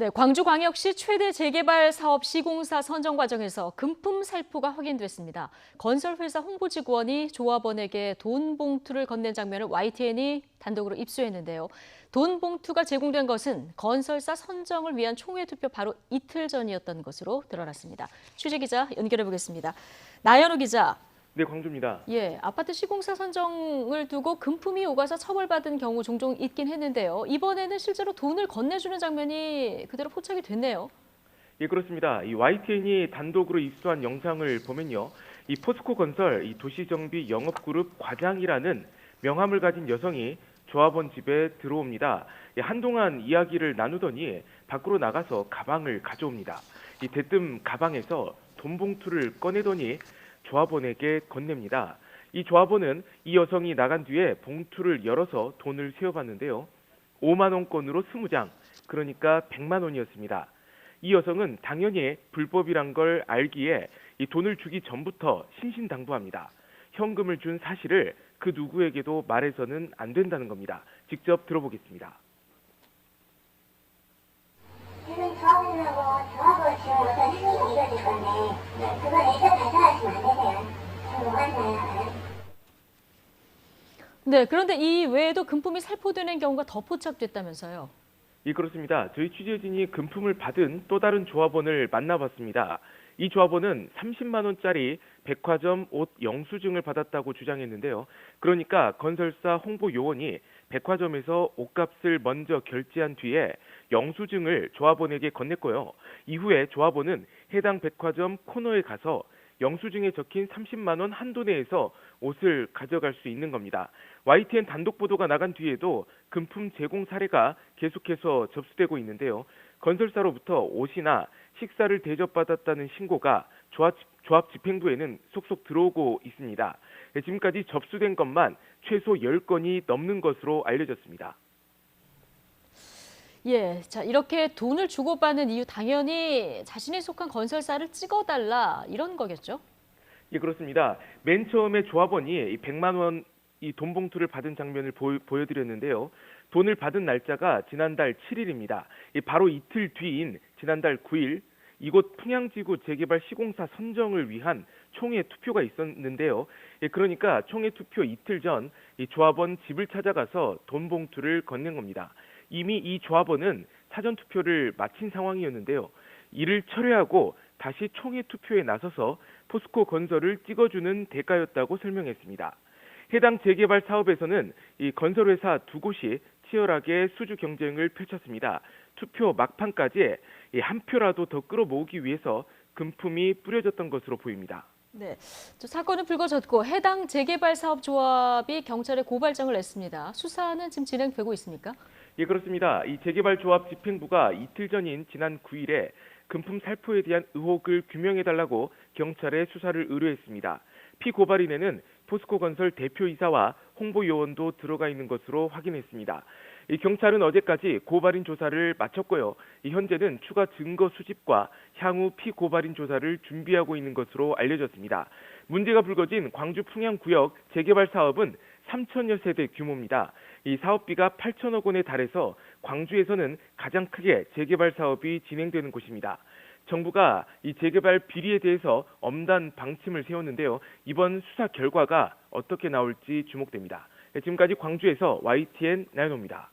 네, 광주광역시 최대 재개발 사업 시공사 선정 과정에서 금품 살포가 확인됐습니다. 건설회사 홍보직원이 조합원에게 돈 봉투를 건넨 장면을 YTN이 단독으로 입수했는데요. 돈 봉투가 제공된 것은 건설사 선정을 위한 총회 투표 바로 이틀 전이었던 것으로 드러났습니다. 취재 기자 연결해 보겠습니다. 나연우 기자. 네, 광주입니다. 아파트 시공사 선정을 두고 금품이 오가서 처벌받은 경우 종종 있긴 했는데요. 이번에는 실제로 돈을 건네주는 장면이 그대로 포착이 됐네요. 예, 그렇습니다. 이 YTN이 단독으로 입수한 영상을 보면요. 이 포스코 건설 이 도시정비 영업그룹 과장이라는 명함을 가진 여성이 조합원 집에 들어옵니다. 한동안 이야기를 나누더니 밖으로 나가서 가방을 가져옵니다. 이 대뜸 가방에서 돈 봉투를 꺼내더니 조합원에게 건넵니다. 이 조합원은 이 여성이 나간 뒤에 봉투를 열어서 돈을 세어봤는데요. 5만 원권으로 20장, 그러니까 100만 원이었습니다. 이 여성은 당연히 불법이란 걸 알기에 이 돈을 주기 전부터 신신당부합니다. 현금을 준 사실을 그 누구에게도 말해서는 안 된다는 겁니다. 직접 들어보겠습니다. 지금 조합원하고 조합원 지금 어떤 행위가 이루어질 건데 그건 일단 발표하시면 안 되세요. 지금 뭐 하나요? 네, 그런데 이 외에도 금품이 살포되는 경우가 더 포착됐다면서요. 예, 그렇습니다. 저희 취재진이 금품을 받은 또 다른 조합원을 만나봤습니다. 이 조합원은 30만 원짜리 백화점 옷 영수증을 받았다고 주장했는데요. 그러니까 건설사 홍보 요원이 백화점에서 옷값을 먼저 결제한 뒤에 영수증을 조합원에게 건넸고요. 이후에 조합원은 해당 백화점 코너에 가서 영수증에 적힌 30만 원 한도 내에서 옷을 가져갈 수 있는 겁니다. YTN 단독 보도가 나간 뒤에도 금품 제공 사례가 계속해서 접수되고 있는데요. 건설사로부터 옷이나 식사를 대접받았다는 신고가 조합 집행부에는 속속 들어오고 있습니다. 지금까지 접수된 것만 최소 10건이 넘는 것으로 알려졌습니다. 자, 이렇게 돈을 주고받는 이유 당연히 자신이 속한 건설사를 찍어달라 이런 거겠죠? 예, 그렇습니다. 맨 처음에 조합원이 이 100만 원 이 돈 봉투를 받은 장면을 보여드렸는데요. 돈을 받은 날짜가 지난달 7일입니다. 바로 이틀 뒤인 지난달 9일 이곳 풍양지구 재개발 시공사 선정을 위한 총회 투표가 있었는데요. 그러니까 총회 투표 이틀 전 이 조합원 집을 찾아가서 돈 봉투를 건넨 겁니다. 이미 이 조합원은 사전 투표를 마친 상황이었는데요. 이를 철회하고 다시 총회 투표에 나서서 포스코 건설을 찍어주는 대가였다고 설명했습니다. 해당 재개발 사업에서는 이 건설회사 두 곳이 치열하게 수주 경쟁을 펼쳤습니다. 투표 막판까지 한 표라도 더 끌어모으기 위해서 금품이 뿌려졌던 것으로 보입니다. 네, 사건은 불거졌고 해당 재개발 사업 조합이 경찰에 고발장을 냈습니다. 수사는 지금 진행되고 있습니까? 예, 그렇습니다. 이 재개발 조합 집행부가 이틀 전인 지난 9일에 금품 살포에 대한 의혹을 규명해달라고 경찰에 수사를 의뢰했습니다. 피고발인에는 포스코 건설 대표이사와 홍보요원도 들어가 있는 것으로 확인했습니다. 이 경찰은 어제까지 고발인 조사를 마쳤고요. 현재는 추가 증거 수집과 향후 피고발인 조사를 준비하고 있는 것으로 알려졌습니다. 문제가 불거진 광주 풍양구역 재개발 사업은 3천여 세대 규모입니다. 이 사업비가 8천억 원에 달해서 광주에서는 가장 크게 재개발 사업이 진행되는 곳입니다. 정부가 이 재개발 비리에 대해서 엄단 방침을 세웠는데요. 이번 수사 결과가 어떻게 나올지 주목됩니다. 지금까지 광주에서 YTN 나연호입니다.